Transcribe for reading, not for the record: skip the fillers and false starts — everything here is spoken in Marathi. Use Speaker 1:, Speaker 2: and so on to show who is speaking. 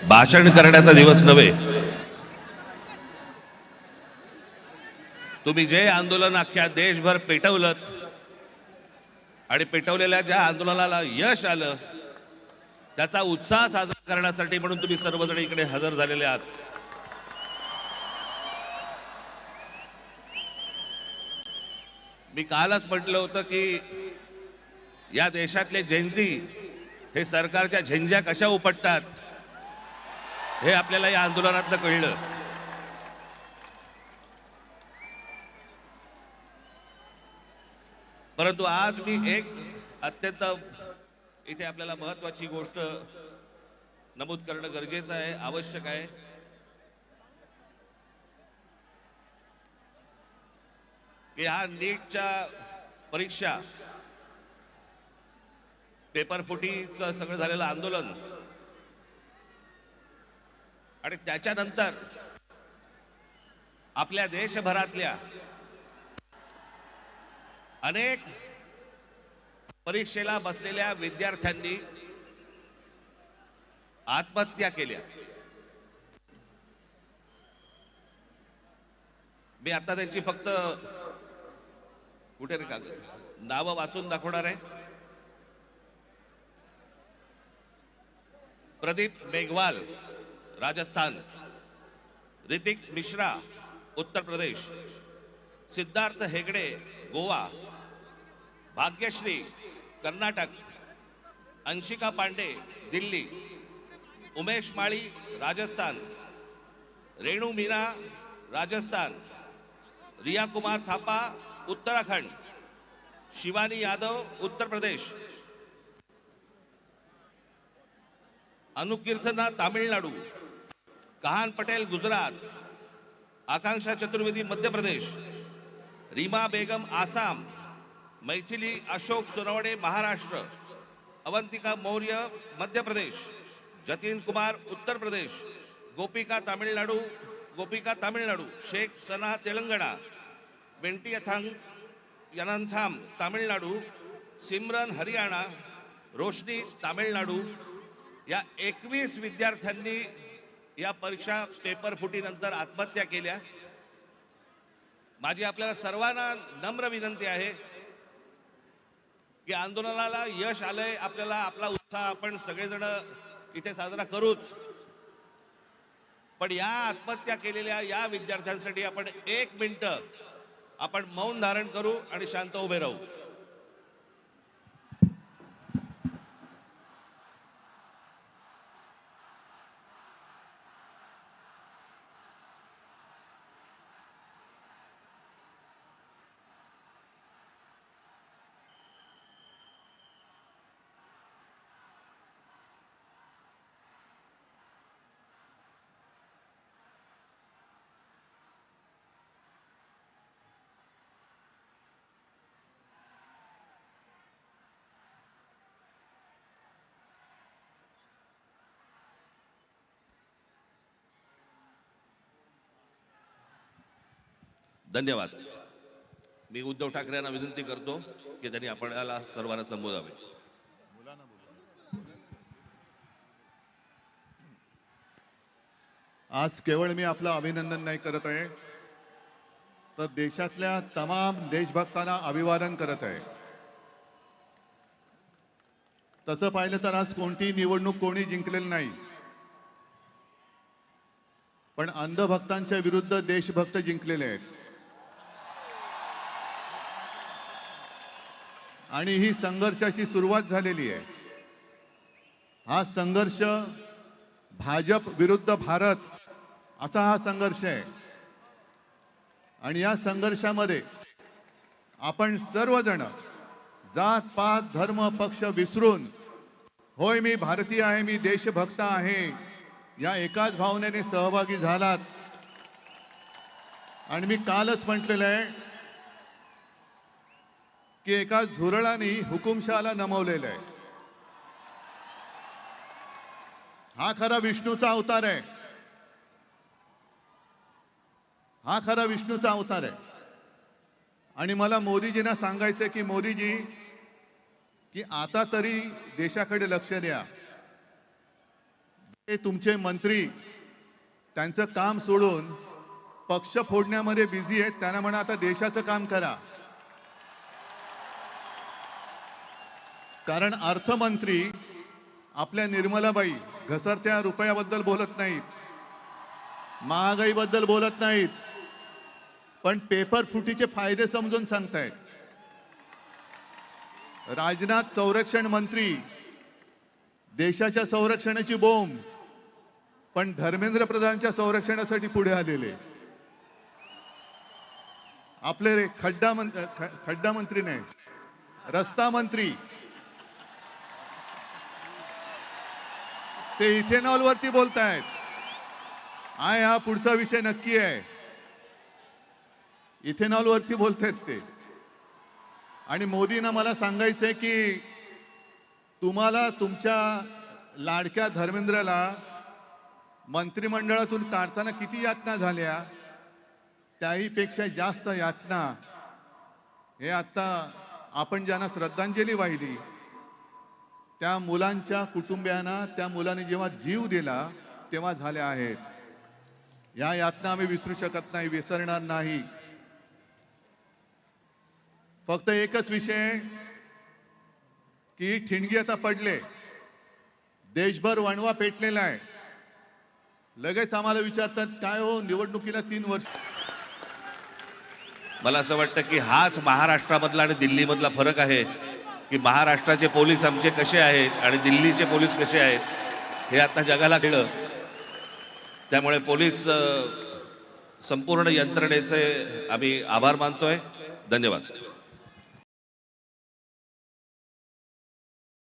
Speaker 1: भाषण करण्याचा दिवस नव्हे। तुम्ही जे आंदोलन अख्ख्या देशभर पेटवलं आणि पेटवलेल्या ज्या आंदोलनाला यश आलं त्याचा उत्साह साजरा करण्यासाठी म्हणून तुम्ही सर्वजण इकडे हजर झालेले आहात। मी कालच म्हटलं होतं की या देशातले जेनझी हे सरकारच्या झंझ्या कशा उपटतात हे आपल्याला या आंदोलनातनं कळलं। परंतु आज मी एक अत्यंत इथे आपल्याला महत्त्वाची गोष्ट नमूद करणं गरजेचं आहे, आवश्यक आहे। की हा नीटच्या परीक्षा पेपर फुटीचं सगळं झालेलं आंदोलन आणि त्याच्यानंतर आपल्या देशभरातल्या अनेक परीक्षेला बसलेल्या विद्यार्थ्यांनी आत्महत्या केल्या। मी आता त्यांची फक्त कुठे रे कागद नावं वाचून दाखवणार आहे। प्रदीप मेघवाल राजस्थान, ऋतिक मिश्रा उत्तर प्रदेश, सिद्धार्थ हेगड़े गोवा, भाग्यश्री कर्नाटक, अंशिका पांडे दिल्ली, उमेश माळी राजस्थान, रेणु मीना राजस्थान, रिया कुमार थापा उत्तराखंड, शिवानी यादव उत्तर प्रदेश, अनुकीर्तना तामिळनाडू, कहान पटेल गुजरात, आकांक्षा चतुर्वेदी मध्य प्रदेश, रीमा बेगम आसाम, मैथिली अशोक सुरवणे महाराष्ट्र, अवंतिका मौर्य मध्य प्रदेश, जतीन कुमार उत्तर प्रदेश, गोपिका तामिळनाडू, शेख सना तेलंगणा, वेंटी यनंथाम तामिळनाडू, सिमरन हरियाणा, रोशनी तामिळनाडू या 21 विद्यार्थ्यांनी या परीक्षा पेपर फुटीनंतर आत्महत्या केल्या। माझी आपल्याला सर्वांना नम्र विनंती आहे की आंदोलनाला यश आलंय, आपल्याला आपला उत्साह आपण सगळेजण इथे साजरा करूच, पण या आत्महत्या केलेल्या या विद्यार्थ्यांसाठी आपण 1 मिनिट आपण मौन धारण करू आणि शांत उभे राहू। धन्यवाद। मी उद्धव ठाकरे यांना विनंती करतो की त्यांनी आपल्याला सर्वांना संबोधावे।
Speaker 2: आज केवळ मी आपलं अभिनंदन नाही करत आहे, तर देशातल्या तमाम देशभक्तांना अभिवादन करत आहे। तसं पाहिलं तर आज कोणती निवडणूक कोणी जिंकलेली नाही, पण अंधभक्तांच्या विरुद्ध देशभक्त जिंकलेले आहेत। आणि ही संघर्षाची सुरुवात झालेली आहे। हा संघर्ष भाजप विरुद्ध भारत असा हा संघर्ष आहे। आणि या संघर्षामध्ये आपण सर्वजण जात पात धर्म पक्ष विसरून, होय मी भारतीय आहे, मी देशभक्त आहे या एकाच भावनेने सहभागी झालात। आणि मी कालच म्हटलेलं आहे की एका झुरळाने हुकुमशहाला नमवलेलं आहे। हा खरा विष्णूचा अवतार आहे, हा खरा विष्णूचा अवतार आहे। आणि मला मोदीजींना सांगायचं की मोदीजी की आता तरी देशाकडे लक्ष द्या। ते तुमचे मंत्री त्यांचं काम सोडून पक्ष फोडण्यामध्ये बिझी आहेत. त्यांना म्हणा आता देशाचं काम करा. कारण अर्थमंत्री आपल्या निर्मलाबाई घसरत्या रुपयाबद्दल बोलत नाहीत, महागाईबद्दल बोलत नाहीत, पण पेपर फुटीचे फायदे समजून सांगतायत. राजनाथ संरक्षण मंत्री देशाच्या संरक्षणाची बोंब, पण धर्मेंद्र प्रधानच्या संरक्षणासाठी पुढे आलेले. आपले खड्डा मंत्री नाही, रस्ता मंत्री ते इथेनॉल वरती बोलतायत. हा पुढचा विषय नक्की आहे. इथेनॉल वरती बोलतायत ते. आणि मोदींना मला सांगायचंय की तुम्हाला तुमच्या लाडक्या धर्मेंद्रला मंत्रिमंडळातून काढताना किती यातना झाल्या, त्याही पेक्षा जास्त यातना हे आता आपण ज्यांना श्रद्धांजली वाहिली त्या मुलांच्या कुटुंबियांना, त्या मुलांनी जेव्हा जीव दिला तेव्हा झाल्या आहेत. या यातना आम्ही विसरू शकत नाही, विसरणार नाही. फक्त एकच विषय की ठिणगी आता पडले, देशभर वणवा पेटलेला आहे. लगेच आम्हाला विचारतात काय हो निवडणुकीला 3 वर्ष.
Speaker 1: मला असं वाटतं की हाच महाराष्ट्रामधला आणि दिल्लीमधला फरक आहे की महाराष्ट्राचे पोलीस आमचे कसे आहेत आणि दिल्लीचे पोलीस कसे आहेत हे आता जगाला कळलं. त्यामुळे पोलीस संपूर्ण यंत्रणेचे आम्ही आभार मानतोय. धन्यवाद.